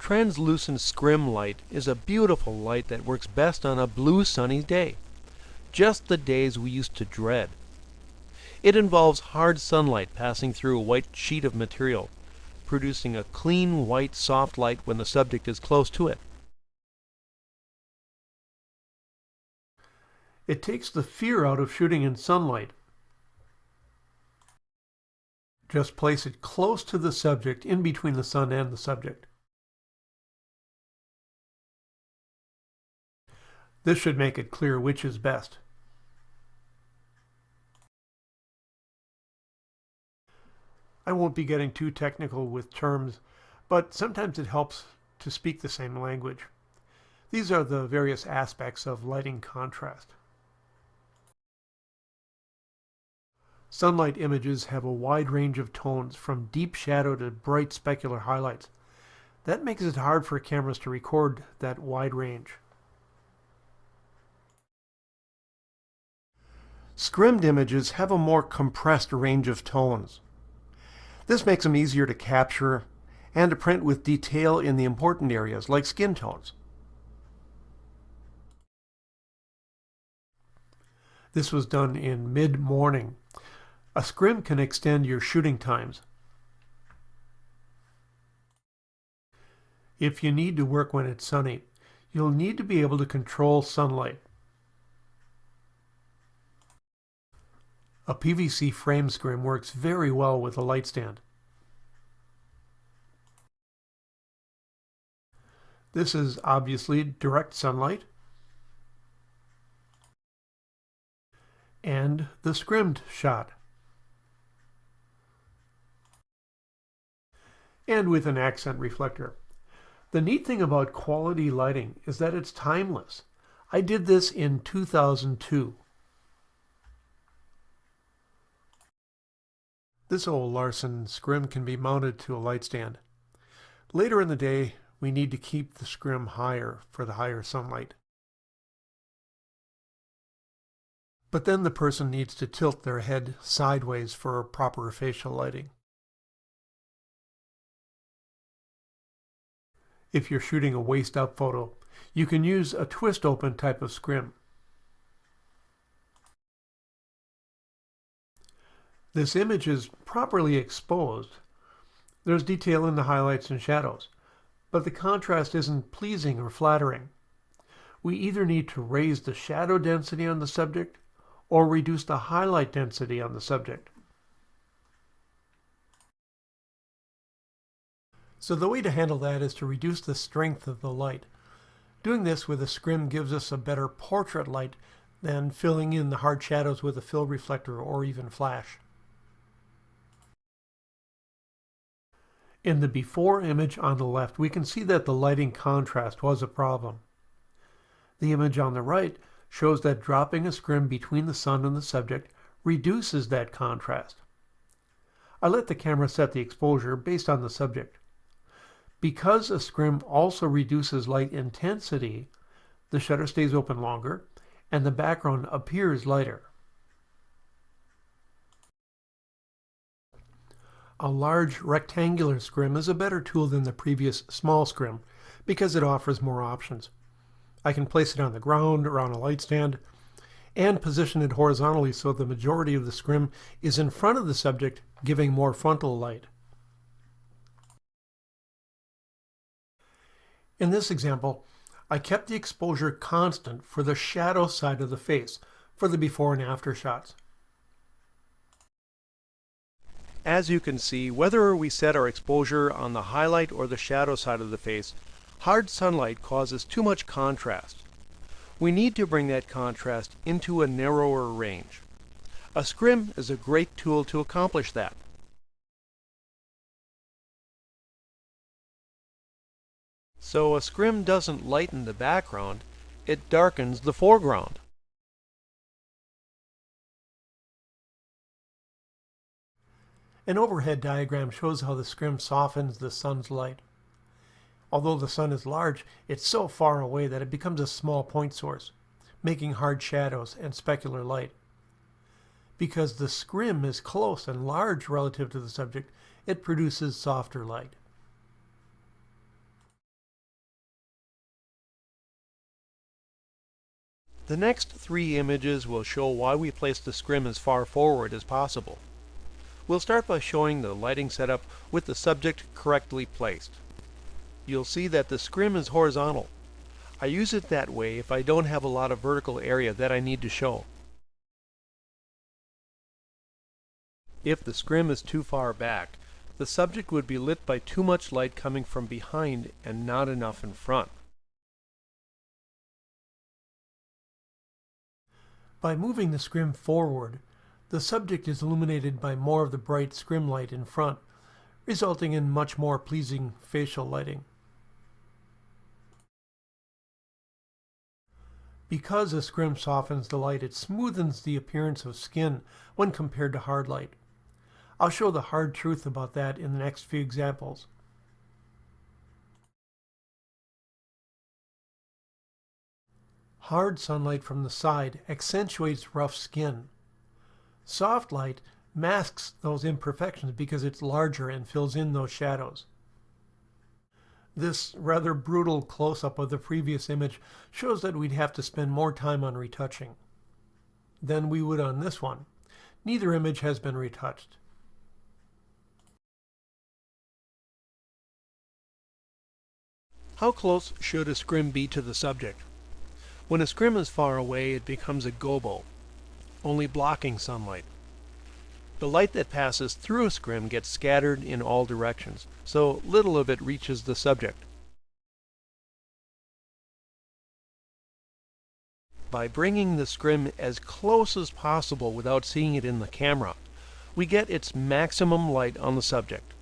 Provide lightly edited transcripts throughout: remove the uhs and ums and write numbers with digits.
Translucent scrim light is a beautiful light that works best on a blue sunny day, just the days we used to dread. It involves hard sunlight passing through a white sheet of material, producing a clean white soft light when the subject is close to it. It takes the fear out of shooting in sunlight. Just place it close to the subject, in between the sun and the subject. This should make it clear which is best. I won't be getting too technical with terms, but sometimes it helps to speak the same language. These are the various aspects of lighting contrast. Sunlight images have a wide range of tones, from deep shadow to bright specular highlights. That makes it hard for cameras to record that wide range. Scrimmed images have a more compressed range of tones. This makes them easier to capture and to print with detail in the important areas, like skin tones. This was done in mid-morning. A scrim can extend your shooting times. If you need to work when it's sunny, you'll need to be able to control sunlight. A PVC frame scrim works very well with a light stand. This is obviously direct sunlight and the scrimmed shot. And with an accent reflector. The neat thing about quality lighting is that it's timeless. I did this in 2002. This old Larson scrim can be mounted to a light stand. Later in the day, we need to keep the scrim higher for the higher sunlight. But then the person needs to tilt their head sideways for proper facial lighting. If you're shooting a waist-up photo, you can use a twist-open type of scrim. This image is properly exposed. There's detail in the highlights and shadows, but the contrast isn't pleasing or flattering. We either need to raise the shadow density on the subject or reduce the highlight density on the subject. So the way to handle that is to reduce the strength of the light. Doing this with a scrim gives us a better portrait light than filling in the hard shadows with a fill reflector or even flash. In the before image on the left, we can see that the lighting contrast was a problem. The image on the right shows that dropping a scrim between the sun and the subject reduces that contrast. I let the camera set the exposure based on the subject. Because a scrim also reduces light intensity, the shutter stays open longer and the background appears lighter. A large rectangular scrim is a better tool than the previous small scrim because it offers more options. I can place it on the ground or on a light stand and position it horizontally so the majority of the scrim is in front of the subject, giving more frontal light. In this example, I kept the exposure constant for the shadow side of the face for the before and after shots. As you can see, whether we set our exposure on the highlight or the shadow side of the face, hard sunlight causes too much contrast. We need to bring that contrast into a narrower range. A scrim is a great tool to accomplish that. So a scrim doesn't lighten the background, it darkens the foreground. An overhead diagram shows how the scrim softens the sun's light. Although the sun is large, it's so far away that it becomes a small point source, making hard shadows and specular light. Because the scrim is close and large relative to the subject, it produces softer light. The next 3 images will show why we place the scrim as far forward as possible. We'll start by showing the lighting setup with the subject correctly placed. You'll see that the scrim is horizontal. I use it that way if I don't have a lot of vertical area that I need to show. If the scrim is too far back, the subject would be lit by too much light coming from behind and not enough in front. By moving the scrim forward, the subject is illuminated by more of the bright scrim light in front, resulting in much more pleasing facial lighting. Because a scrim softens the light, it smoothens the appearance of skin when compared to hard light. I'll show the hard truth about that in the next few examples. Hard sunlight from the side accentuates rough skin. Soft light masks those imperfections because it's larger and fills in those shadows. This rather brutal close-up of the previous image shows that we'd have to spend more time on retouching than we would on this one. Neither image has been retouched. How close should a scrim be to the subject? When a scrim is far away, it becomes a gobo, only blocking sunlight. The light that passes through a scrim gets scattered in all directions, so little of it reaches the subject. By bringing the scrim as close as possible without seeing it in the camera, we get its maximum light on the subject.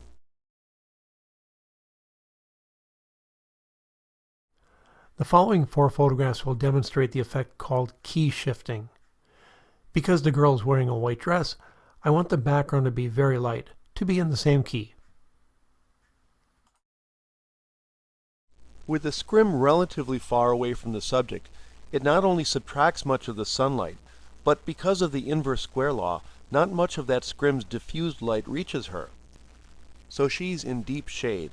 The following 4 photographs will demonstrate the effect called key shifting. Because the girl is wearing a white dress, I want the background to be very light, to be in the same key. With the scrim relatively far away from the subject, it not only subtracts much of the sunlight, but because of the inverse square law, not much of that scrim's diffused light reaches her. So she's in deep shade.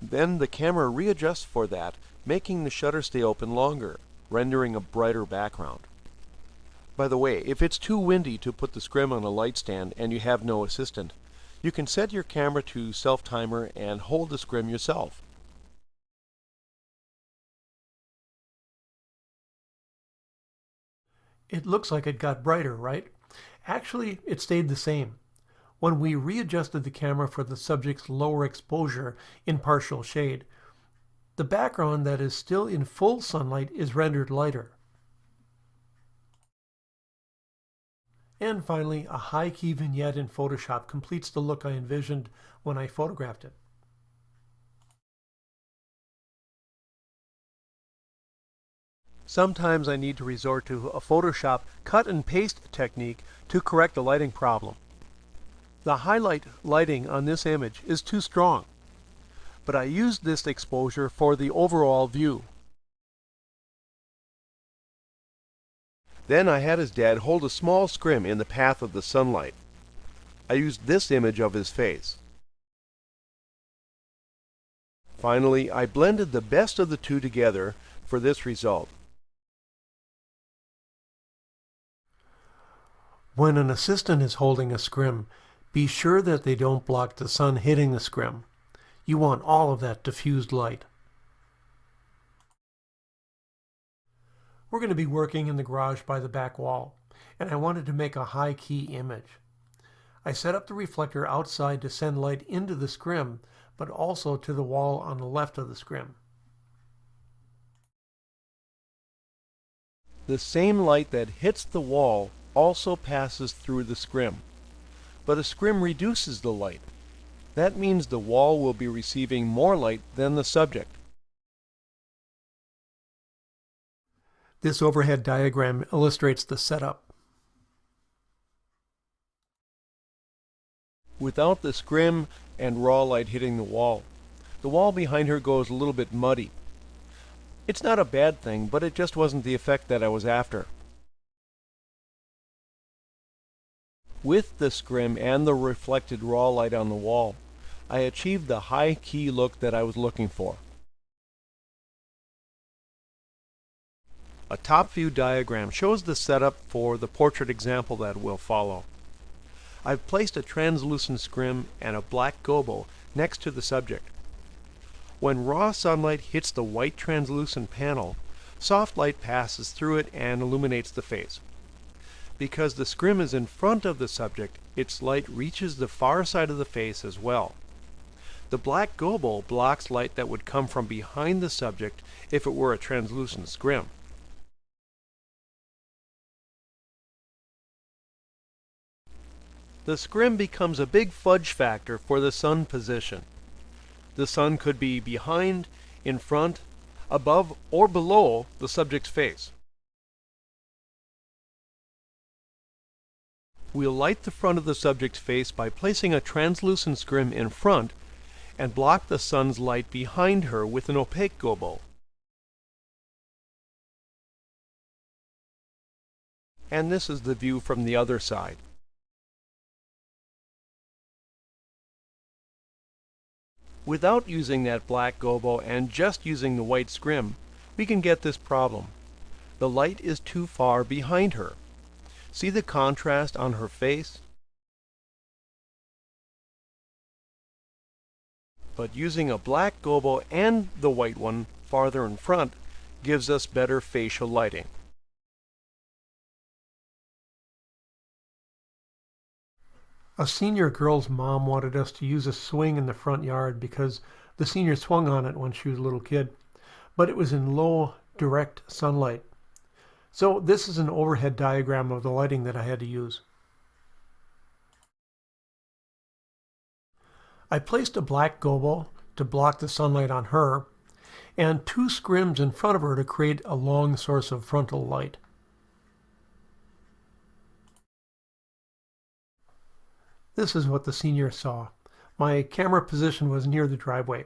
Then the camera readjusts for that, making the shutter stay open longer, rendering a brighter background. By the way, if it's too windy to put the scrim on a light stand and you have no assistant, you can set your camera to self-timer and hold the scrim yourself. It looks like it got brighter, right? Actually, it stayed the same. When we readjusted the camera for the subject's lower exposure in partial shade, the background that is still in full sunlight is rendered lighter. And finally, a high-key vignette in Photoshop completes the look I envisioned when I photographed it. Sometimes I need to resort to a Photoshop cut and paste technique to correct the lighting problem. The highlight lighting on this image is too strong, but I used this exposure for the overall view. Then I had his dad hold a small scrim in the path of the sunlight. I used this image of his face. Finally, I blended the best of the two together for this result. When an assistant is holding a scrim, be sure that they don't block the sun hitting the scrim. You want all of that diffused light. We're going to be working in the garage by the back wall, and I wanted to make a high-key image. I set up the reflector outside to send light into the scrim, but also to the wall on the left of the scrim. The same light that hits the wall also passes through the scrim, but a scrim reduces the light. That means the wall will be receiving more light than the subject. This overhead diagram illustrates the setup. Without the scrim and raw light hitting the wall behind her goes a little bit muddy. It's not a bad thing, but it just wasn't the effect that I was after. With the scrim and the reflected raw light on the wall, I achieved the high-key look that I was looking for. A top view diagram shows the setup for the portrait example that will follow. I've placed a translucent scrim and a black gobo next to the subject. When raw sunlight hits the white translucent panel, soft light passes through it and illuminates the face. Because the scrim is in front of the subject, its light reaches the far side of the face as well. The black gobo blocks light that would come from behind the subject if it were a translucent scrim. The scrim becomes a big fudge factor for the sun position. The sun could be behind, in front, above, or below the subject's face. We'll light the front of the subject's face by placing a translucent scrim in front and block the sun's light behind her with an opaque gobo. And this is the view from the other side. Without using that black gobo and just using the white scrim, we can get this problem. The light is too far behind her. See the contrast on her face? But using a black gobo and the white one farther in front gives us better facial lighting. A senior girl's mom wanted us to use a swing in the front yard because the senior swung on it when she was a little kid, but it was in low, direct sunlight. So this is an overhead diagram of the lighting that I had to use. I placed a black gobo to block the sunlight on her, and two scrims in front of her to create a long source of frontal light. This is what the senior saw. My camera position was near the driveway.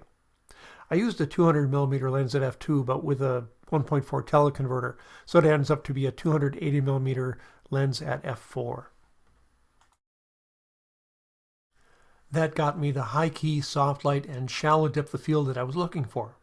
I used a 200mm lens at f2, but with a 1.4 teleconverter, so it ends up to be a 280mm lens at f4. That got me the high key, soft light, and shallow depth of field that I was looking for.